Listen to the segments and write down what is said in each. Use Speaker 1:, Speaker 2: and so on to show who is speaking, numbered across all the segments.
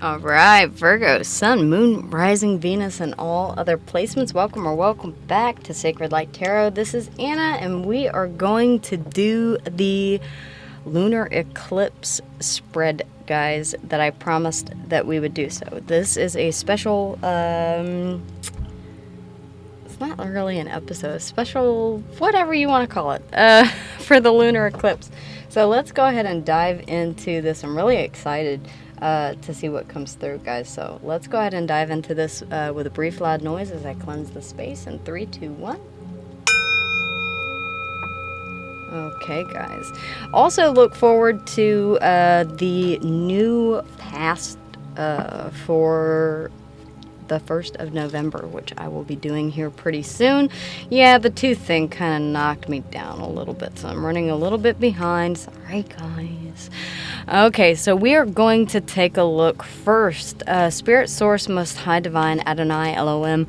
Speaker 1: All right, Virgo, Sun, Moon, Rising, Venus, and all other placements. Welcome back to Sacred Light Tarot. This is Anna, and we are going to do the Lunar Eclipse spread, guys, that I promised that we would do. So this is a special, it's not really an episode, special, whatever you want to call it, for the Lunar Eclipse. So let's go ahead and dive into this. I'm really excited to see what comes through, guys. So let's go ahead and dive into this with a brief loud noise as I cleanse the space in 3, 2, 1. Okay, guys. Also look forward to the new past for the 1st of November, which I will be doing here pretty soon. Yeah, the tooth thing kind of knocked me down a little bit, so I'm running a little bit behind. Sorry, guys. Okay, so we are going to take a look first. Spirit Source, Most High Divine, Adonai, Elohim,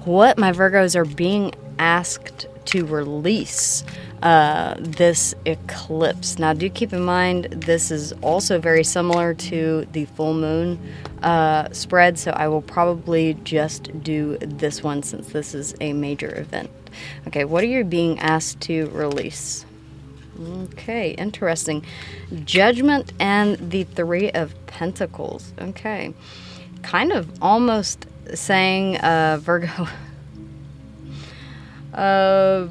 Speaker 1: what my Virgos are being asked to release this eclipse. Now, do keep in mind, this is also very similar to the full moon spread, so I will probably just do this one since this is a major event. Okay, what are you being asked to release? Okay, interesting. Judgment and the Three of Pentacles. Okay, kind of almost saying, Virgo, yeah,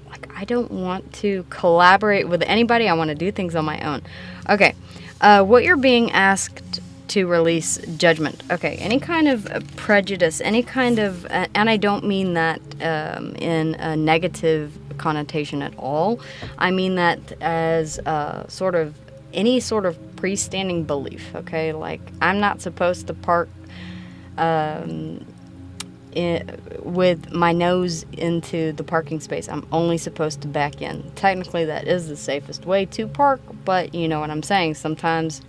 Speaker 1: like I don't want to collaborate with anybody. I want to do things on my own. Okay, what you're being asked to release, judgment. Okay, any kind of prejudice, any kind of, and I don't mean that in a negative connotation at all. I mean that as sort of any sort of freestanding belief. Okay, like I'm not supposed to park with my nose into the parking space. I'm only supposed to back in. Technically, that is the safest way to park, but you know what I'm saying. Sometimes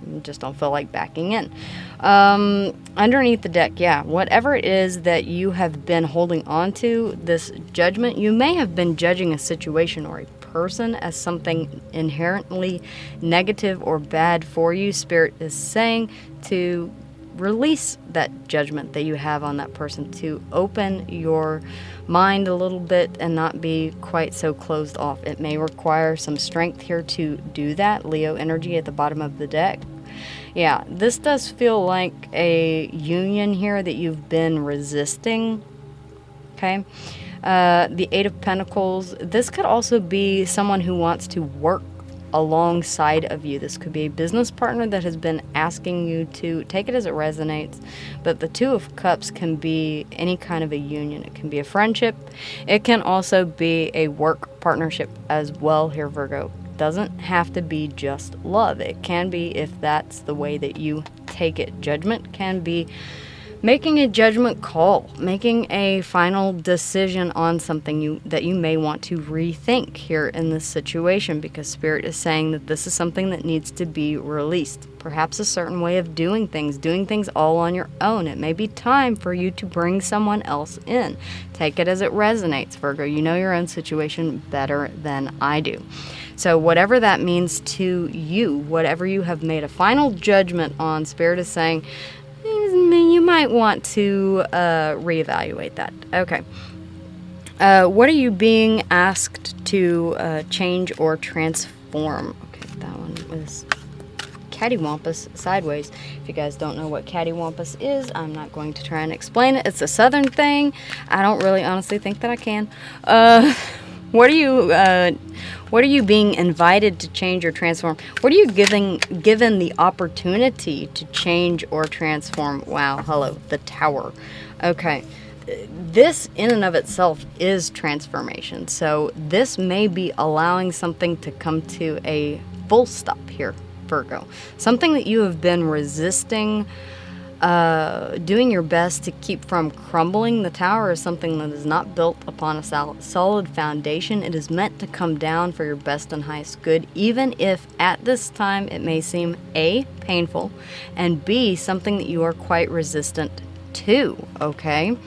Speaker 1: you just don't feel like backing in. Underneath the deck, yeah, whatever it is that you have been holding on to, this judgment, you may have been judging a situation or a person as something inherently negative or bad for you. Spirit is saying to release that judgment that you have on that person, to open your mind a little bit and not be quite so closed off. It may require some strength here to do that. Leo energy at the bottom of the deck. Yeah, this does feel like a union here that you've been resisting. Okay. The Eight of Pentacles. This could also be someone who wants to work alongside of you. This could be a business partner that has been asking you to take it as it resonates. But the Two of Cups can be any kind of a union. It can be a friendship. It can also be a work partnership as well here, Virgo. Doesn't have to be just love. It can be, if that's the way that you take it. Judgment can be making a judgment call, making a final decision on something that you may want to rethink here in this situation, because Spirit is saying that this is something that needs to be released. Perhaps a certain way of doing things all on your own. It may be time for you to bring someone else in. Take it as it resonates, Virgo. You know your own situation better than I do. So whatever that means to you, whatever you have made a final judgment on, Spirit is saying, you might want to reevaluate that. Okay. What are you being asked to change or transform? Okay, that one was cattywampus sideways. If you guys don't know what cattywampus is, I'm not going to try and explain it. It's a southern thing. I don't really honestly think that I can. What are you being invited to change or transform? What are you given the opportunity to change or transform? Wow, hello, the Tower. Okay, this in and of itself is transformation. So this may be allowing something to come to a full stop here, Virgo. Something that you have been resisting, doing your best to keep from crumbling. The Tower is something that is not built upon a solid foundation. It is meant to come down for your best and highest good, even if at this time it may seem A, painful, and B, something that you are quite resistant to, okay?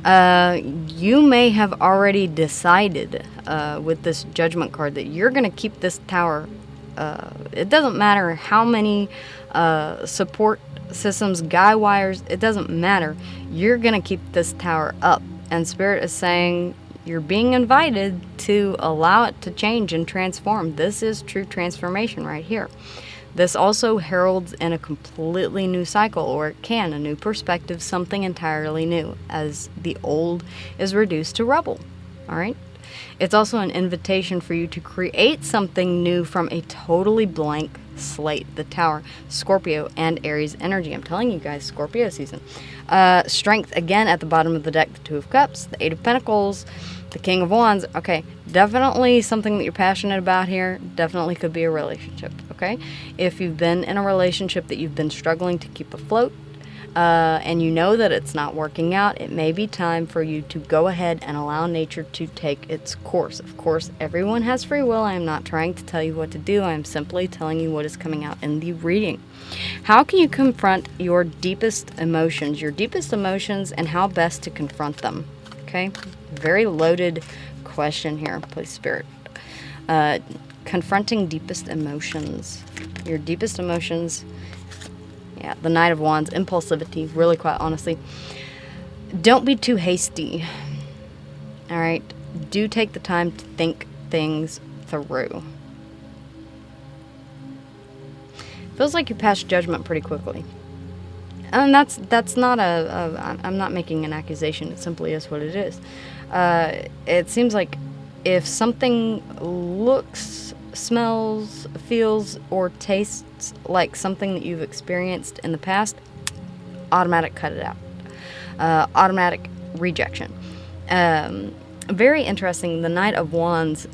Speaker 1: You may have already decided with this Judgment card that you're going to keep this Tower It doesn't matter how many support systems, guy wires, it doesn't matter. You're going to keep this tower up. And Spirit is saying you're being invited to allow it to change and transform. This is true transformation right here. This also heralds in a completely new cycle, or it can, a new perspective, something entirely new, as the old is reduced to rubble. All right? It's also an invitation for you to create something new from a totally blank slate. The Tower, Scorpio, and Aries energy. I'm telling you guys, Scorpio season. Strength, again, at the bottom of the deck, the Two of Cups, the Eight of Pentacles, the King of Wands. Okay, definitely something that you're passionate about here. Definitely could be a relationship, okay? If you've been in a relationship that you've been struggling to keep afloat, and you know that it's not working out, it may be time for you to go ahead and allow nature to take its course. Of course, everyone has free will. I am not trying to tell you what to do. I am simply telling you what is coming out in the reading. How can you confront your deepest emotions? And how best to confront them? Okay, very loaded question here, please, Spirit. Confronting deepest emotions. Your deepest emotions. Yeah, the Knight of Wands, impulsivity, really quite honestly. Don't be too hasty. All right? Do take the time to think things through. Feels like you pass judgment pretty quickly. And that's not I'm not making an accusation. It simply is what it is. It seems like if something looks, smells, feels, or tastes like something that you've experienced in the past, automatic cut it out. Automatic rejection. Very interesting. The Knight of Wands.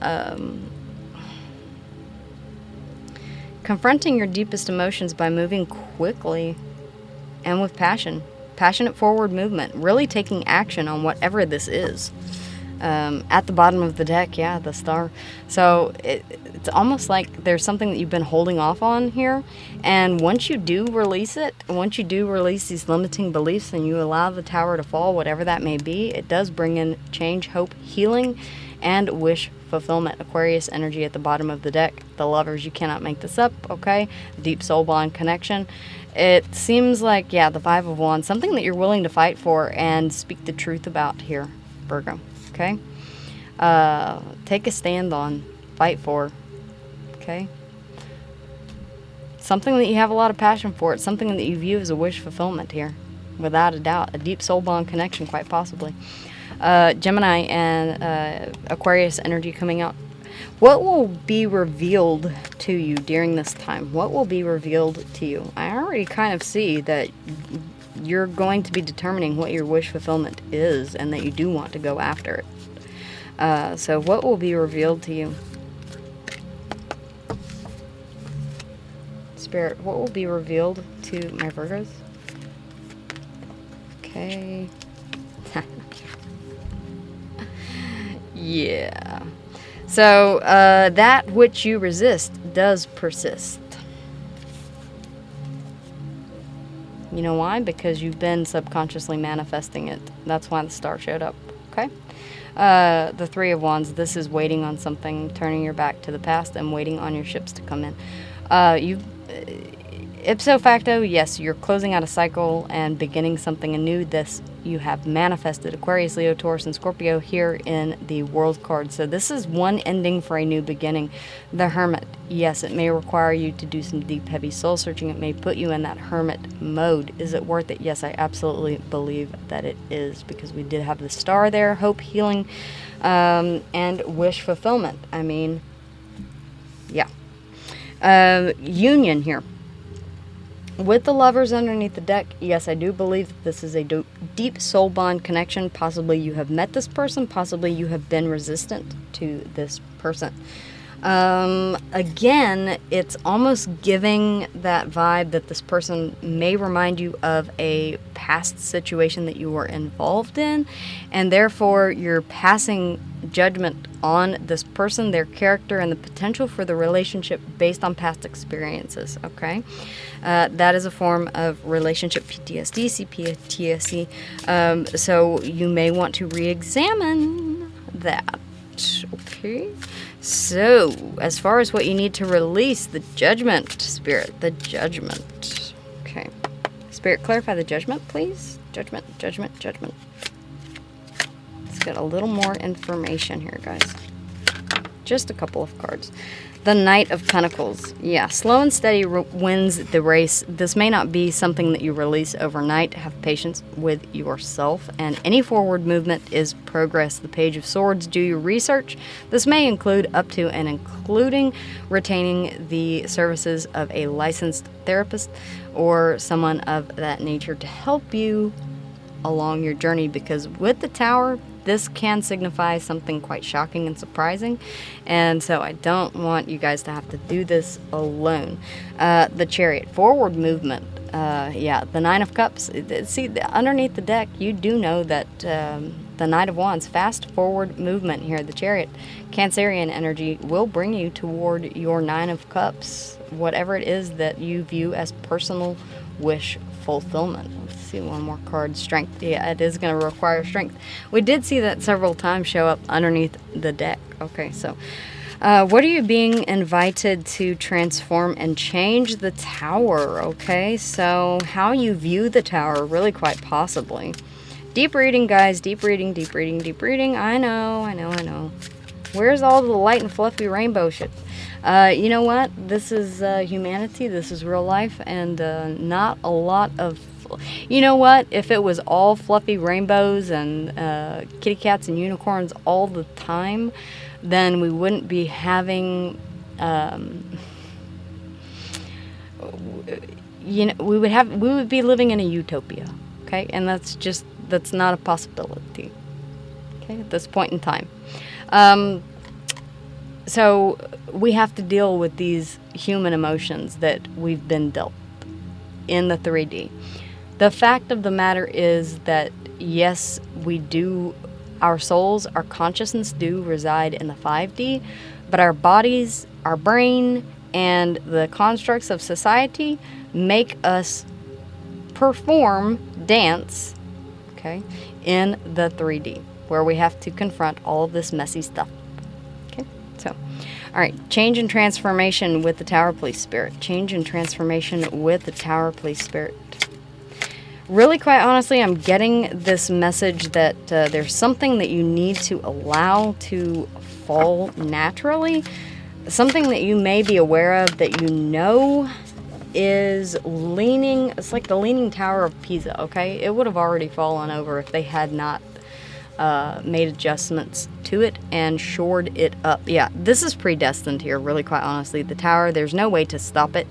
Speaker 1: Confronting your deepest emotions by moving quickly and with passion. Passionate forward movement. Really taking action on whatever this is. At the bottom of the deck, yeah, the Star. So it's almost like there's something that you've been holding off on here. And once you do release it, once you do release these limiting beliefs and you allow the Tower to fall, whatever that may be, it does bring in change, hope, healing, and wish fulfillment. Aquarius energy at the bottom of the deck. The Lovers, you cannot make this up, okay? Deep soul bond connection. It seems like, yeah, the Five of Wands, something that you're willing to fight for and speak the truth about here, Virgo. Okay? Take a stand on, fight for, okay? Something that you have a lot of passion for. It's something that you view as a wish fulfillment here, without a doubt. A deep soul bond connection, quite possibly. Gemini and Aquarius energy coming out. What will be revealed to you during this time? What will be revealed to you? I already kind of see that you're going to be determining what your wish fulfillment is and that you do want to go after it. So what will be revealed to you? Spirit, what will be revealed to my Virgos? Okay. Yeah. So that which you resist does persist. You know why? Because you've been subconsciously manifesting it. That's why the Star showed up. Okay? The Three of Wands, this is waiting on something, turning your back to the past and waiting on your ships to come in. Ipso facto, yes, you're closing out a cycle and beginning something anew. This you have manifested. Aquarius, Leo, Taurus, and Scorpio here in the World card. So this is one ending for a new beginning. The Hermit, yes, it may require you to do some deep, heavy soul searching. It may put you in that hermit mode. Is it worth it? Yes, I absolutely believe that it is, because we did have the Star there, hope, healing, and wish fulfillment. I mean, yeah. Union here. With the Lovers underneath the deck, yes, I do believe that this is a deep soul bond connection. Possibly you have met this person. Possibly you have been resistant to this person. Again, it's almost giving that vibe that this person may remind you of a past situation that you were involved in, and therefore you're passing judgment on this person, their character, and the potential for the relationship based on past experiences, okay? That is a form of relationship PTSD, CPTSD, so you may want to re-examine that, okay? So, as far as what you need to release, the Judgment, Spirit, the Judgment. Okay. Spirit, clarify the Judgment, please. Judgment, Judgment, Judgment. Let's get a little more information here, guys. Just a couple of cards. The Knight of Pentacles. Yeah, slow and steady wins the race. This may not be something that you release overnight. Have patience with yourself. And any forward movement is progress. The Page of Swords. Do your research. This may include up to and including retaining the services of a licensed therapist or someone of that nature to help you along your journey, because with the Tower, this can signify something quite shocking and surprising, and so I don't want you guys to have to do this alone. The Chariot, forward movement. Yeah, the Nine of Cups. See, underneath the deck, you do know that the Knight of Wands, fast forward movement here. The Chariot, Cancerian energy will bring you toward your Nine of Cups, whatever it is that you view as personal wish fulfillment. Let's see one more card. Strength. Yeah, it is going to require strength. We did see that several times show up underneath the deck. Okay, so what are you being invited to transform and change? The Tower. Okay, so how you view the Tower, really quite possibly. Deep reading, guys. Deep reading, deep reading, deep reading. I know. Where's all the light and fluffy rainbow shit? You know what? This is humanity. This is real life, and not a lot of... You know what? If it was all fluffy rainbows and kitty cats and unicorns all the time, then we wouldn't be having... you know, we would be living in a utopia. Okay, and that's not a possibility. Okay, at this point in time. So we have to deal with these human emotions that we've been dealt in the 3D. The fact of the matter is that, yes, we do, our souls, our consciousness do reside in the 5D, but our bodies, our brain, and the constructs of society make us perform, dance, okay, in the 3D, where we have to confront all of this messy stuff. So, all right, change and transformation with the Tower, please, Spirit. Change and transformation with the Tower, please, Spirit. Really, quite honestly, I'm getting this message that there's something that you need to allow to fall naturally. Something that you may be aware of that you know is leaning. It's like the Leaning Tower of Pisa, okay? It would have already fallen over if they had not made adjustments to it and shored it up. Yeah, this is predestined here, really quite honestly. The Tower, there's no way to stop it.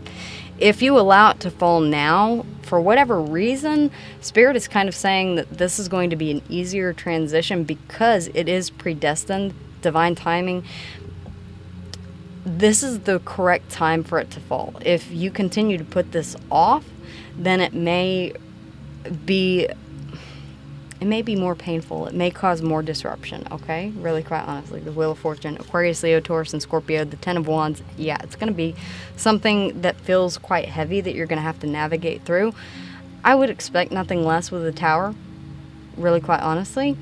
Speaker 1: If you allow it to fall now, for whatever reason, Spirit is kind of saying that this is going to be an easier transition because it is predestined, divine timing. This is the correct time for it to fall. If you continue to put this off, then it may be more painful. It may cause more disruption, okay? Really quite honestly. The Wheel of Fortune, Aquarius, Leo, Taurus, and Scorpio, the Ten of Wands. Yeah, it's going to be something that feels quite heavy that you're going to have to navigate through. I would expect nothing less with the Tower, really quite honestly,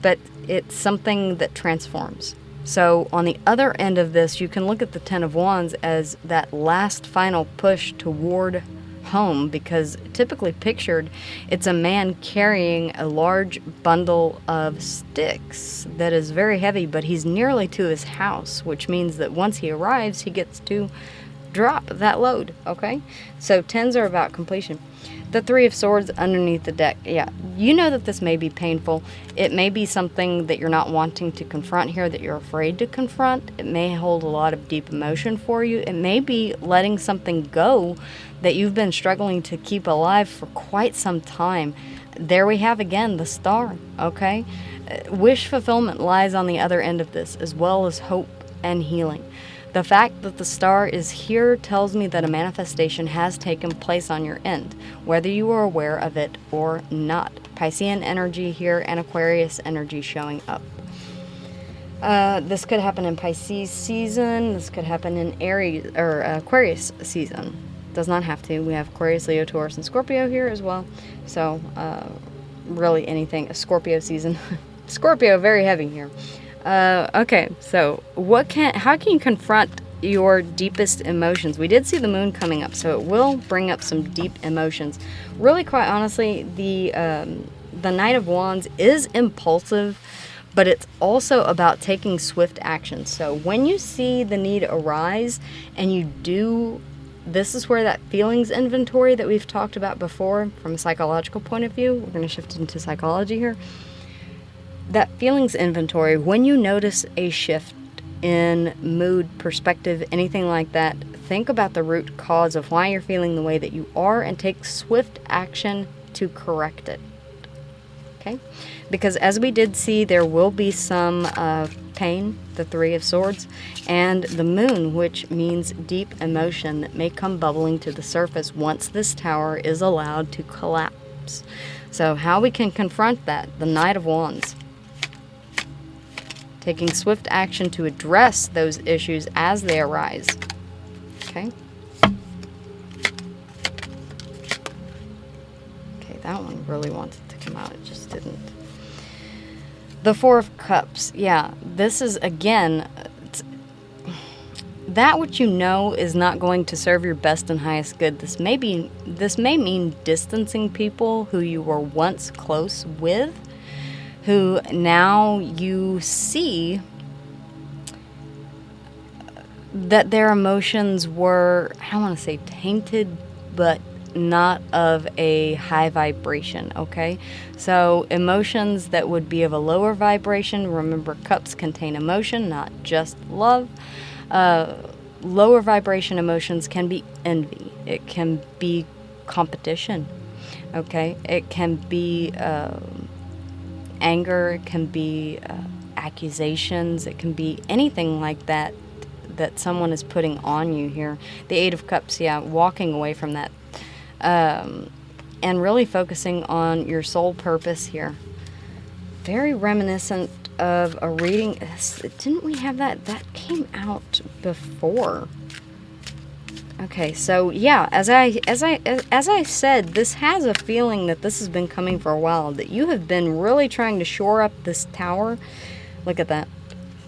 Speaker 1: but it's something that transforms. So on the other end of this, you can look at the Ten of Wands as that last final push toward home, because typically pictured, it's a man carrying a large bundle of sticks that is very heavy, but he's nearly to his house, which means that once he arrives, he gets to drop that load, okay? So tens are about completion. The Three of Swords underneath the deck. Yeah, you know that this may be painful. It may be something that you're not wanting to confront here, that you're afraid to confront. It may hold a lot of deep emotion for you. It may be letting something go that you've been struggling to keep alive for quite some time. There we have again the Star, okay? Wish fulfillment lies on the other end of this, as well as hope and healing. The fact that the Star is here tells me that a manifestation has taken place on your end, whether you are aware of it or not. Piscean energy here and Aquarius energy showing up. This could happen in Pisces season. This could happen in Aries or Aquarius season. Does not have to. We have Aquarius, Leo, Taurus, and Scorpio here as well. So really anything. Scorpio season. Scorpio, very heavy here. Okay, so how can you confront your deepest emotions? We did see the moon coming up, so it will bring up some deep emotions. Really, quite honestly, the Knight of Wands is impulsive, but it's also about taking swift action. So when you see the need arise and you do, this is where that feelings inventory that we've talked about before from a psychological point of view, we're going to shift into psychology here. That feelings inventory, when you notice a shift in mood, perspective, anything like that, think about the root cause of why you're feeling the way that you are and take swift action to correct it. Okay? Because as we did see, there will be some pain, the Three of Swords, and the moon, which means deep emotion that may come bubbling to the surface once this tower is allowed to collapse. So how we can confront that? The Knight of Wands. Taking swift action to address those issues as they arise. Okay? Okay, that one really wanted to come out. It just didn't. The Four of Cups. Yeah, this is, again, that which you know is not going to serve your best and highest good. This may mean distancing people who you were once close with, who now you see that their emotions were, I don't want to say tainted, but not of a high vibration, okay? So emotions that would be of a lower vibration, remember cups contain emotion, not just love. Lower vibration emotions can be envy. It can be competition, okay? It can be anger, it can be accusations, it can be anything like that that someone is putting on you here. The Eight of Cups, yeah, walking away from that. And really focusing on your soul purpose here. Very reminiscent of a reading. Didn't we have that? That came out before. Okay, so yeah, as I said, this has a feeling that this has been coming for a while, that you have been really trying to shore up this tower. Look at that.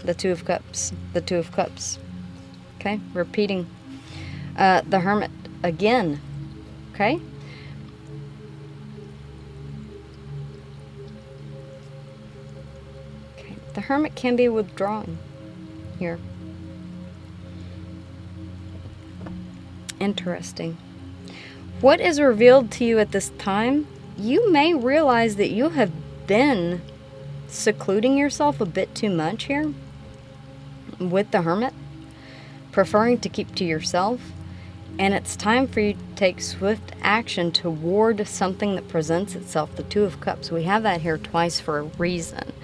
Speaker 1: The Two of Cups. The Two of Cups. Okay, repeating. The Hermit again. Okay? Okay, the Hermit can be withdrawn here. Interesting. What is revealed to you at this time? You may realize that you have been secluding yourself a bit too much here with the Hermit, preferring to keep to yourself, and it's time for you to take swift action toward something that presents itself. The Two of Cups, we have that here twice for a reason.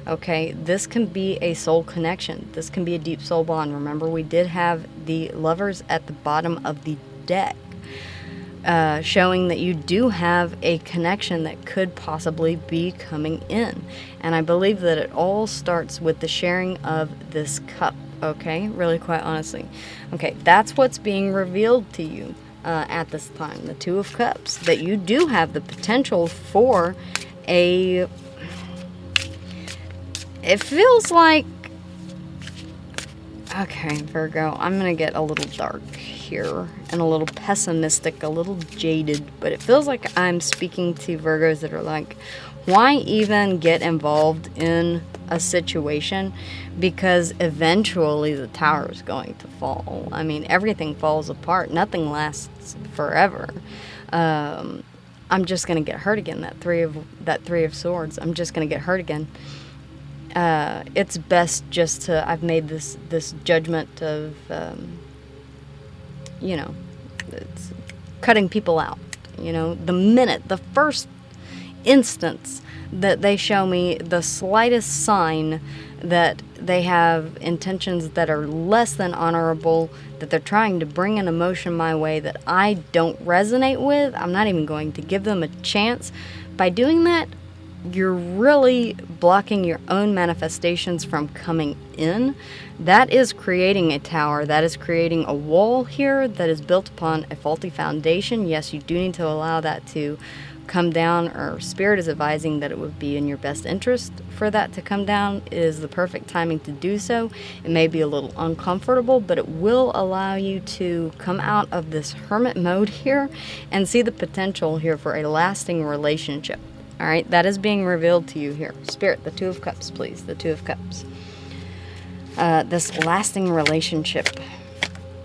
Speaker 1: Okay, this can be a soul connection. This can be a deep soul bond. Remember, we did have the Lovers at the bottom of the deck, showing that you do have a connection that could possibly be coming in. And I believe that it all starts with the sharing of this cup, okay? Really, quite honestly. Okay, that's what's being revealed to you at this time, the Two of Cups, that you do have the potential for a... It feels like... Okay, Virgo, I'm going to get a little dark here and a little pessimistic, a little jaded, but it feels like I'm speaking to Virgos that are like, why even get involved in a situation? Because eventually the tower is going to fall. I mean, everything falls apart. Nothing lasts forever. I'm just going to get hurt again. That three of Swords. I'm just going to get hurt again. It's best just to, I've made this judgment of, it's cutting people out. The first instance that they show me the slightest sign that they have intentions that are less than honorable, that they're trying to bring an emotion my way that I don't resonate with, I'm not even going to give them a chance. By doing that, you're really blocking your own manifestations from coming in. That is creating a tower. That is creating a wall here that is built upon a faulty foundation. Yes, you do need to allow that to come down, or Spirit is advising that it would be in your best interest for that to come down. It is the perfect timing to do so. It may be a little uncomfortable, but it will allow you to come out of this hermit mode here and see the potential here for a lasting relationship. All right, that is being revealed to you here. Spirit, the Two of Cups, please. The Two of Cups. This lasting relationship.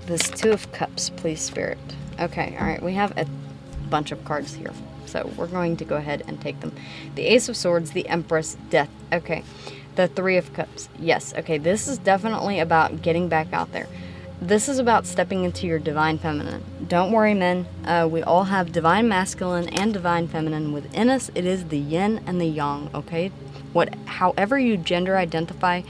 Speaker 1: This Two of Cups, please, Spirit. Okay, all right, we have a bunch of cards here, so we're going to go ahead and take them. The Ace of Swords, the Empress, Death. Okay, the Three of Cups. Yes, okay, this is definitely about getting back out there. This is about stepping into your divine feminine. Don't worry, men. We all have divine masculine and divine feminine within us. It is the yin and the yang, okay? However you gender identify,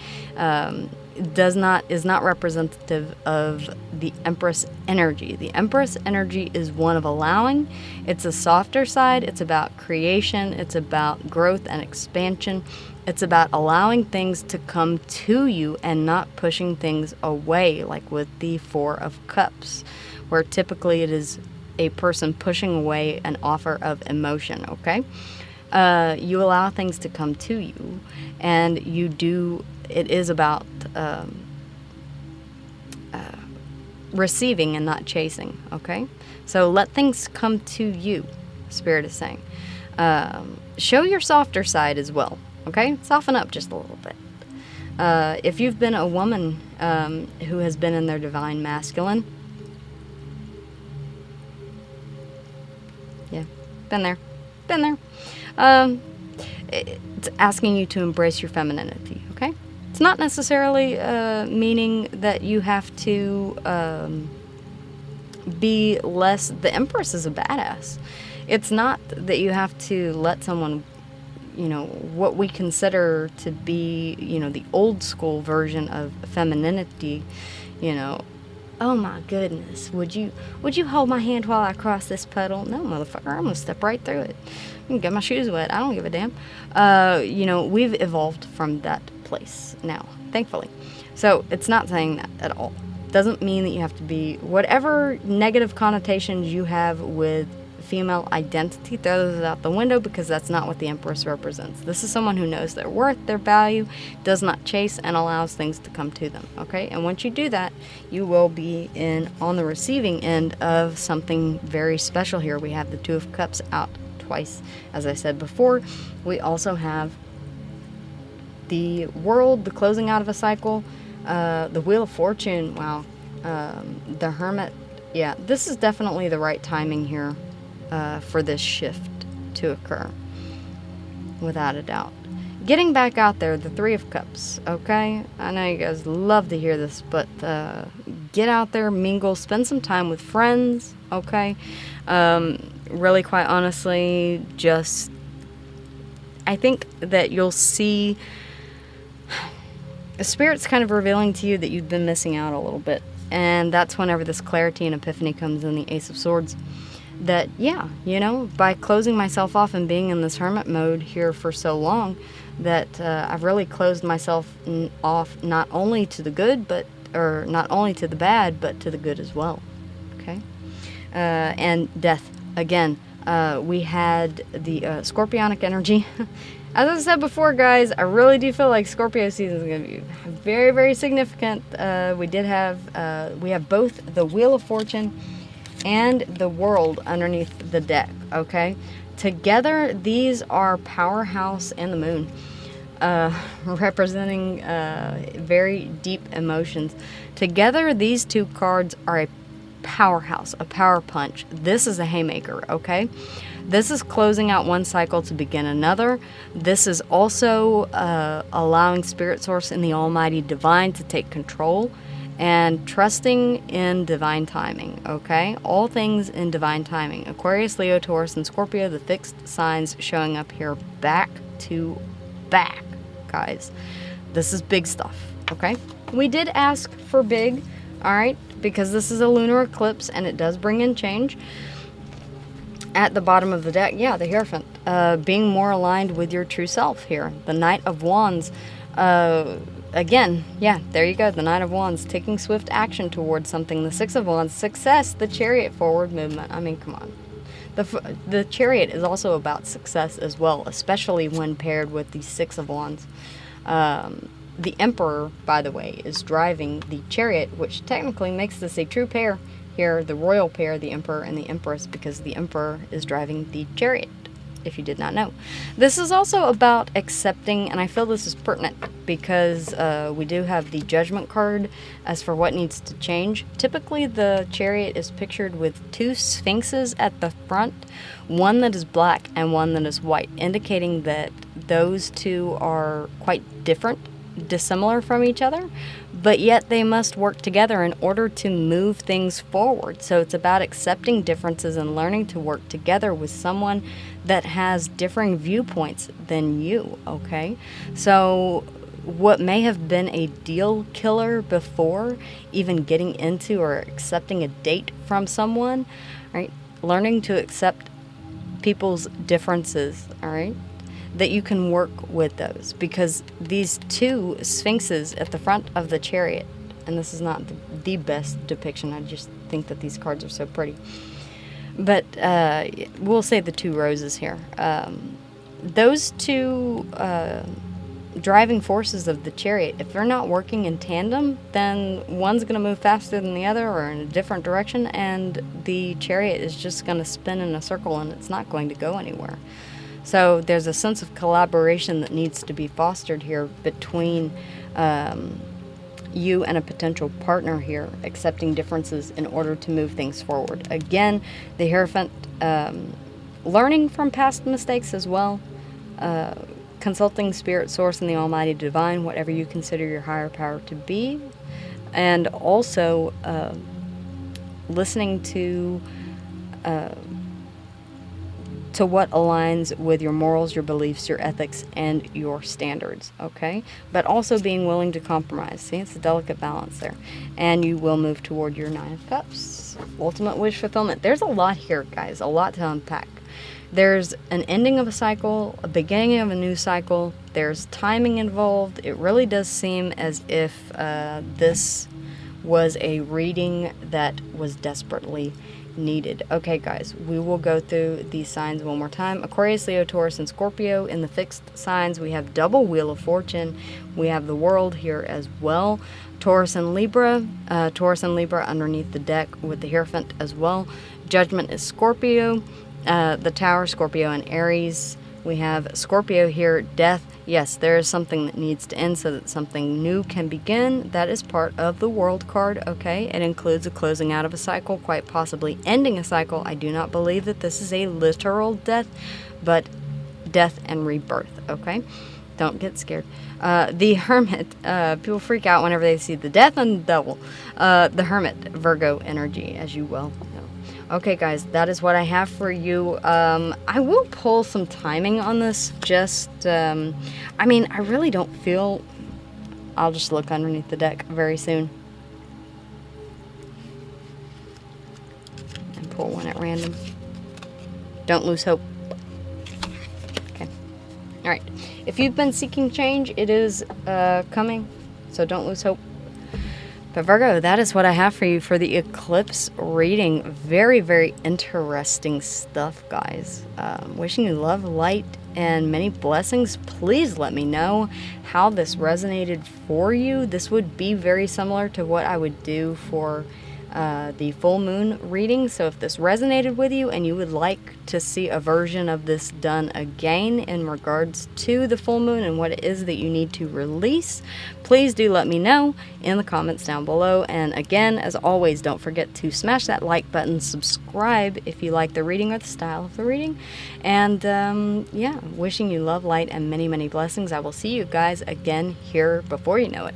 Speaker 1: is not representative of the Empress energy. The Empress energy is one of allowing. It's a softer side. It's about creation. It's about growth and expansion. It's about allowing things to come to you and not pushing things away, like with the Four of Cups, where typically it is a person pushing away an offer of emotion, okay? You allow things to come to you, and it is about receiving and not chasing, okay? So let things come to you, Spirit is saying. Show your softer side as well, okay? Soften up just a little bit. If you've been a woman who has been in their divine masculine, yeah, been there. It's asking you to embrace your femininity, okay? It's not necessarily meaning that you have to be less. The Empress is a badass. It's not that you have to let someone, what we consider to be, the old school version of femininity, oh my goodness, would you hold my hand while I cross this puddle? No, motherfucker, I'm gonna step right through it. I can get my shoes wet. I don't give a damn. We've evolved from that place now, thankfully. So it's not saying that at all. Doesn't mean that you have to be, whatever negative connotations you have with female identity, throw those out the window, because that's not what the Empress represents. This is someone who knows their worth, their value, does not chase, and allows things to come to them, okay? And once you do that, you will be on the receiving end of something very special here. We have the Two of Cups out twice, as I said before. We also have the World, the closing out of a cycle, the Wheel of Fortune, wow, the Hermit. Yeah, this is definitely the right timing here for this shift to occur, without a doubt. Getting back out there, the Three of Cups, okay? I know you guys love to hear this, but get out there, mingle, spend some time with friends, okay? Really, quite honestly, I think that you'll see the Spirit's kind of revealing to you that you've been missing out a little bit. And that's whenever this clarity and epiphany comes in the Ace of Swords. That, yeah, by closing myself off and being in this hermit mode here for so long, that I've really closed myself off not only to the good, or not only to the bad, but to the good as well. Okay? And death. Again, we had the scorpionic energy. As I said before, guys, I really do feel like Scorpio season is going to be very, very significant. We have both the Wheel of Fortune and the World underneath the deck, okay? Together, these are Powerhouse and the Moon, representing very deep emotions. Together, these two cards are a powerhouse, a power punch. This is a haymaker, okay? This is closing out one cycle to begin another. This is also allowing Spirit Source and the Almighty Divine to take control and trusting in divine timing, okay? All things in divine timing. Aquarius, Leo, Taurus, and Scorpio, the fixed signs showing up here back to back, guys. This is big stuff, okay? We did ask for big, all right, because this is a lunar eclipse and it does bring in change. At the bottom of the deck, yeah, the Hierophant. Being more aligned with your true self here. The Knight of Wands. Again, yeah, there you go. The Knight of Wands. Taking swift action towards something. The Six of Wands. Success. The Chariot. Forward movement. I mean, come on. The Chariot is also about success as well, especially when paired with the Six of Wands. The Emperor, by the way, is driving the Chariot, which technically makes this a true pair here, the royal pair, the Emperor and the Empress, because the Emperor is driving the Chariot, if you did not know. This is also about accepting, and I feel this is pertinent because we do have the Judgment card as for what needs to change. Typically, the Chariot is pictured with two sphinxes at the front, one that is black and one that is white, indicating that those two are quite different, dissimilar from each other, but yet they must work together in order to move things forward. So it's about accepting differences and learning to work together with someone that has differing viewpoints than you, okay? So what may have been a deal killer before even getting into or accepting a date from someone, right? Learning to accept people's differences, all right? That you can work with those, because these two sphinxes at the front of the Chariot, and this is not the best depiction, I just think that these cards are so pretty, but we'll say the two roses here. Those two driving forces of the Chariot, if they're not working in tandem, then one's going to move faster than the other or in a different direction, and the Chariot is just going to spin in a circle and it's not going to go anywhere. So there's a sense of collaboration that needs to be fostered here between you and a potential partner here, accepting differences in order to move things forward. Again, the Hierophant, learning from past mistakes as well, consulting Spirit, Source, and the Almighty Divine, whatever you consider your higher power to be, and also listening to what aligns with your morals, your beliefs, your ethics, and your standards, okay? But also being willing to compromise. See, it's a delicate balance there. And you will move toward your Nine of Cups. Ultimate wish fulfillment. There's a lot here, guys, a lot to unpack. There's an ending of a cycle, a beginning of a new cycle. There's timing involved. It really does seem as if this was a reading that was desperately needed. Okay, guys, we will go through these signs one more time. Aquarius, Leo, Taurus, and Scorpio. In the fixed signs, we have double Wheel of Fortune. We have the World here as well. Taurus and Libra. Taurus and Libra underneath the deck with the Hierophant as well. Judgment is Scorpio. The Tower, Scorpio, and Aries. We have Scorpio here, Death. Yes, there is something that needs to end so that something new can begin. That is part of the World card, okay? It includes a closing out of a cycle, quite possibly ending a cycle. I do not believe that this is a literal death, but death and rebirth, okay? Don't get scared. The Hermit, people freak out whenever they see the Death and the Devil. The Hermit, Virgo energy, as you well know. Okay, guys, that is what I have for you. I will pull some timing on this. Just, I mean, I really don't feel... I'll just look underneath the deck very soon. And pull one at random. Don't lose hope. Okay. All right. If you've been seeking change, it is coming. So don't lose hope. But Virgo, that is what I have for you for the eclipse reading. Very, very interesting stuff, guys. Wishing you love, light, and many blessings. Please let me know how this resonated for you. This would be very similar to what I would do for the full moon reading. So if this resonated with you and you would like to see a version of this done again in regards to the full moon and what it is that you need to release, please do let me know in the comments down below. And again, as always, don't forget to smash that like button, subscribe if you like the reading or the style of the reading. And yeah, wishing you love, light, and many, many blessings. I will see you guys again here before you know it.